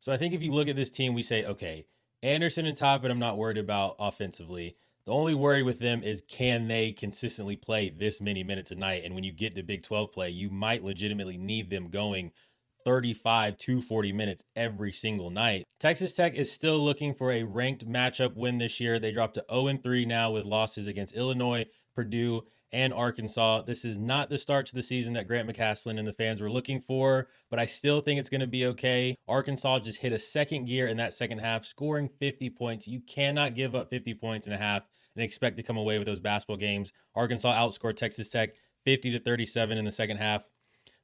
So I think if you look at this team, we say, okay, Anderson and Toppin, I'm not worried about offensively. The only worry with them is can they consistently play this many minutes a night? And when you get to Big 12 play, you might legitimately need them going 35 to 40 minutes every single night. Texas Tech is still looking for a ranked matchup win this year. They dropped to 0-3 now with losses against Illinois, Purdue, and Arkansas. This is not the start to the season that Grant McCasland and the fans were looking for, but I still think it's going to be okay. Arkansas just hit a second gear in that second half, scoring 50 points. You cannot give up 50 points in a half and expect to come away with those basketball games. Arkansas outscored Texas Tech 50-37 in the second half.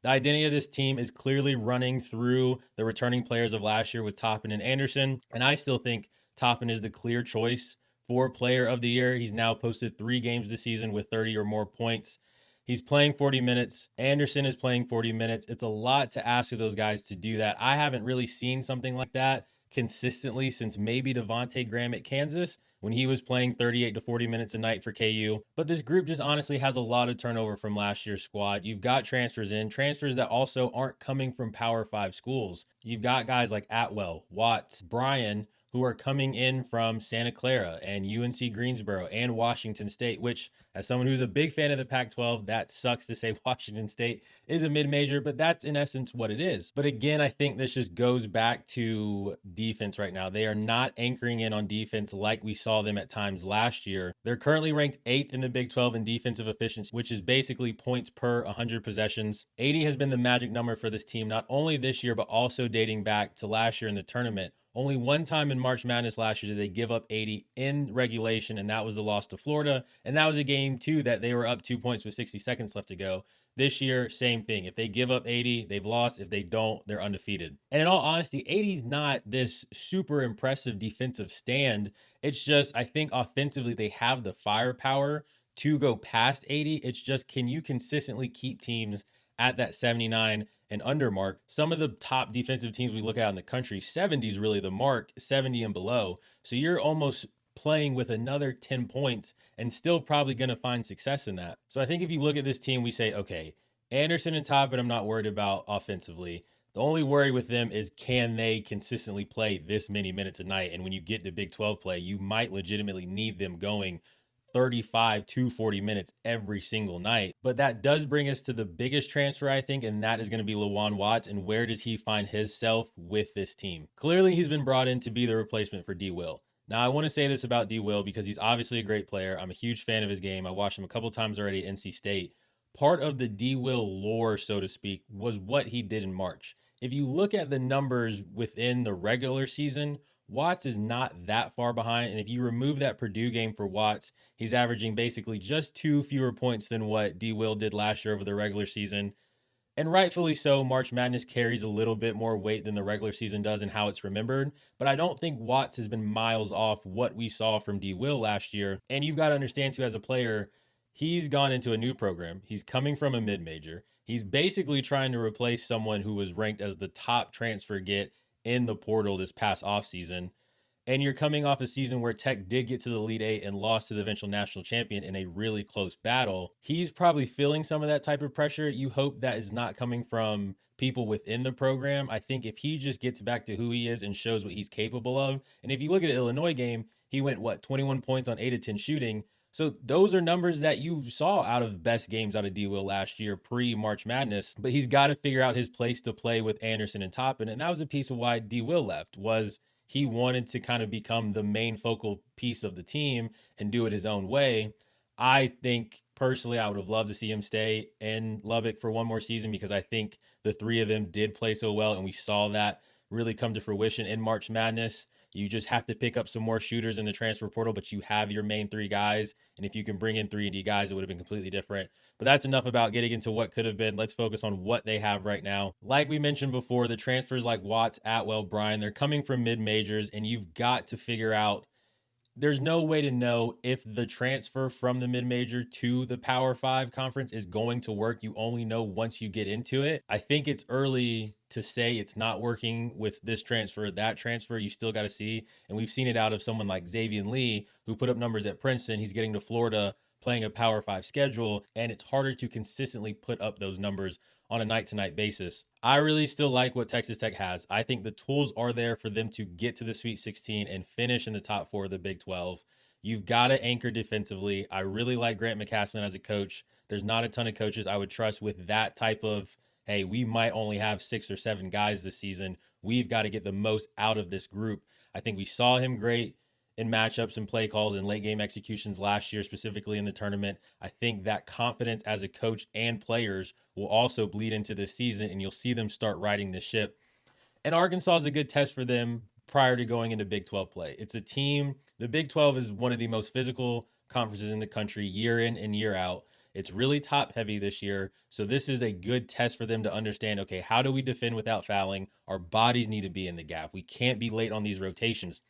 The identity of this team is clearly running through the returning players of last year with Toppin and Anderson, and I still think Toppin is the clear choice for player of the year. He's now posted 3 games this season with 30 or more points. He's playing 40 minutes. Anderson is playing 40 minutes. It's a lot to ask of those guys to do that. I haven't really seen something like that consistently since maybe Devontae Graham at Kansas when he was playing 38 to 40 minutes a night for KU. But this group just honestly has a lot of turnover from last year's squad. You've got transfers that also aren't coming from Power 5 schools. You've got guys like Atwell, Watts, Bryan, who are coming in from Santa Clara and UNC Greensboro and Washington State, which, as someone who's a big fan of the Pac-12, that sucks to say Washington State is a mid-major, but that's in essence what it is. But again, I think this just goes back to defense right now. They are not anchoring in on defense like we saw them at times last year. They're currently ranked 8th in the Big 12 in defensive efficiency, which is basically points per 100 possessions. 80 has been the magic number for this team, not only this year, but also dating back to last year in the tournament. Only one time in March Madness last year did they give up 80 in regulation, and that was the loss to Florida. And that was a game, too, that they were up 2 points with 60 seconds left to go. This year, same thing. If they give up 80, they've lost. If they don't, they're undefeated. And in all honesty, 80 is not this super impressive defensive stand. It's just, I think offensively, they have the firepower to go past 80. It's just, can you consistently keep teams at that 79 and under mark? Some of the top defensive teams we look at in the country, 70 is really the mark, 70 and below. So you're almost playing with another 10 points and still probably going to find success in that. So I think if you look at this team, we say, okay, Anderson and Toppin, I'm not worried about offensively. The only worry with them is can they consistently play this many minutes a night? And when you get to Big 12 play, you might legitimately need them going 35 to 40 minutes every single night. But that does bring us to the biggest transfer, I think, and that is going to be LeJuan Watts. And where does he find himself with this team? Clearly, he's been brought in to be the replacement for D. Will. Now, I want to say this about D. Will because he's obviously a great player. I'm a huge fan of his game. I watched him a couple times already at NC State. Part of the D. Will lore, so to speak, was what he did in March. If you look at the numbers within the regular season, Watts is not that far behind. And if you remove that Purdue game for Watts, he's averaging basically just 2 fewer points than what D. Will did last year over the regular season. And rightfully so, March Madness carries a little bit more weight than the regular season does in how it's remembered. But I don't think Watts has been miles off what we saw from D. Will last year. And you've got to understand, too, as a player, he's gone into a new program. He's coming from a mid-major. He's basically trying to replace someone who was ranked as the top transfer get in the portal this past offseason. And you're coming off a season where Tech did get to the Elite Eight and lost to the eventual national champion in a really close battle. He's probably feeling some of that type of pressure. You hope that is not coming from people within the program. I think if he just gets back to who he is and shows what he's capable of, and if you look at the Illinois game, he went, 21 points on 8 of 10 shooting. So those are numbers that you saw out of best games out of D. Will last year, pre-March Madness. But he's got to figure out his place to play with Anderson and Toppin. And that was a piece of why D. Will left, was he wanted to kind of become the main focal piece of the team and do it his own way. I think personally, I would have loved to see him stay in Lubbock for one more season because I think the three of them did play so well, and we saw that really come to fruition in March Madness. You just have to pick up some more shooters in the transfer portal, but you have your main 3 guys. And if you can bring in 3-and-D guys, it would have been completely different. But that's enough about getting into what could have been. Let's focus on what they have right now. Like we mentioned before, the transfers like Watts, Atwell, Bryan, they're coming from mid-majors, and you've got to figure out, there's no way to know if the transfer from the mid-major to the Power 5 conference is going to work. You only know once you get into it. I think it's early to say it's not working with this transfer, that transfer. You still got to see. And we've seen it out of someone like Xavier Lee, who put up numbers at Princeton. He's getting to Florida, playing a Power 5 schedule, and it's harder to consistently put up those numbers on a night-to-night basis. I really still like what Texas Tech has. I think the tools are there for them to get to the Sweet 16 and finish in the top 4 of the Big 12. You've got to anchor defensively. I really like Grant McCasland as a coach. There's not a ton of coaches I would trust with that type of, hey, we might only have 6 or 7 guys this season. We've got to get the most out of this group. I think we saw him great in matchups and play calls and late game executions last year, specifically in the tournament. I think that confidence as a coach and players will also bleed into this season, and you'll see them start riding the ship. And Arkansas is a good test for them prior to going into Big 12 play. It's a team, the Big 12 is one of the most physical conferences in the country year in and year out. It's really top heavy this year. So this is a good test for them to understand, okay, how do we defend without fouling? Our bodies need to be in the gap. We can't be late on these rotations.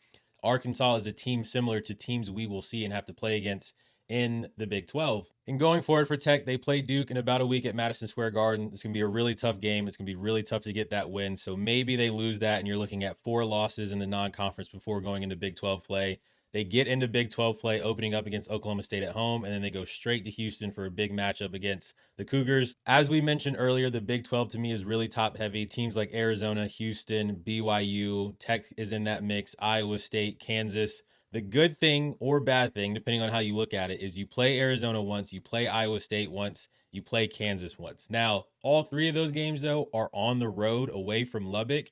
Arkansas is a team similar to teams we will see and have to play against in the Big 12. And going forward for Tech, they play Duke in about a week at Madison Square Garden. It's going to be a really tough game. It's going to be really tough to get that win. So maybe they lose that and you're looking at 4 losses in the non-conference before going into Big 12 play. They get into Big 12 play opening up against Oklahoma State at home, and then they go straight to Houston for a big matchup against the Cougars. As we mentioned earlier, the Big 12 to me is really top heavy. Teams like Arizona, Houston, BYU, Tech is in that mix, Iowa State, Kansas. The good thing or bad thing, depending on how you look at it, is you play Arizona once, you play Iowa State once, you play Kansas once. Now, all 3 of those games, though, are on the road away from Lubbock,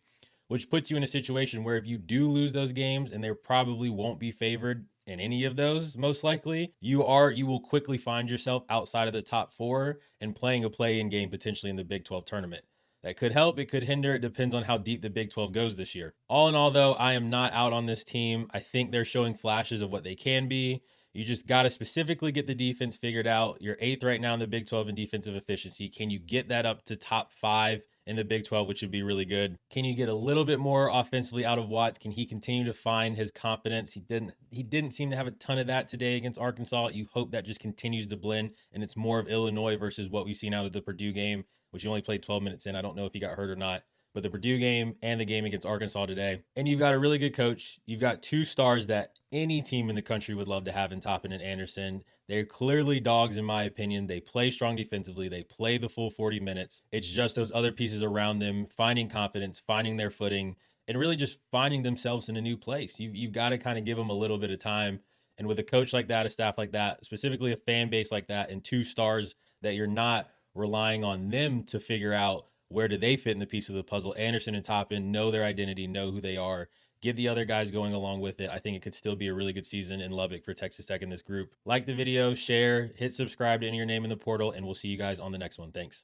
which puts you in a situation where if you do lose those games, and they probably won't be favored in any of those, most likely, you will quickly find yourself outside of the top 4 and playing a play-in game potentially in the Big 12 tournament. That could help, it could hinder, it depends on how deep the Big 12 goes this year. All in all, though, I am not out on this team. I think they're showing flashes of what they can be. You just got to specifically get the defense figured out. You're 8th right now in the Big 12 in defensive efficiency. Can you get that up to top 5 in the Big 12, which would be really good? Can you get a little bit more offensively out of Watts? Can he continue to find his confidence? He didn't seem to have a ton of that today against Arkansas. You hope that just continues to blend and it's more of Illinois versus what we've seen out of the Purdue game, which he only played 12 minutes in. I don't know if he got hurt or not, but the Purdue game and the game against Arkansas today. And you've got a really good coach. You've got 2 stars that any team in the country would love to have in Toppin and Anderson. They're clearly dogs, in my opinion. They play strong defensively. They play the full 40 minutes. It's just those other pieces around them finding confidence, finding their footing, and really just finding themselves in a new place. You've got to kind of give them a little bit of time. And with a coach like that, a staff like that, specifically a fan base like that, and 2 stars that you're not relying on them to figure out where do they fit in the piece of the puzzle. Anderson and Toppin know their identity, know who they are. Get the other guys going along with it. I think it could still be a really good season in Lubbock for Texas Tech in this group. Like the video, share, hit subscribe to enter your name in the portal, and we'll see you guys on the next one. Thanks.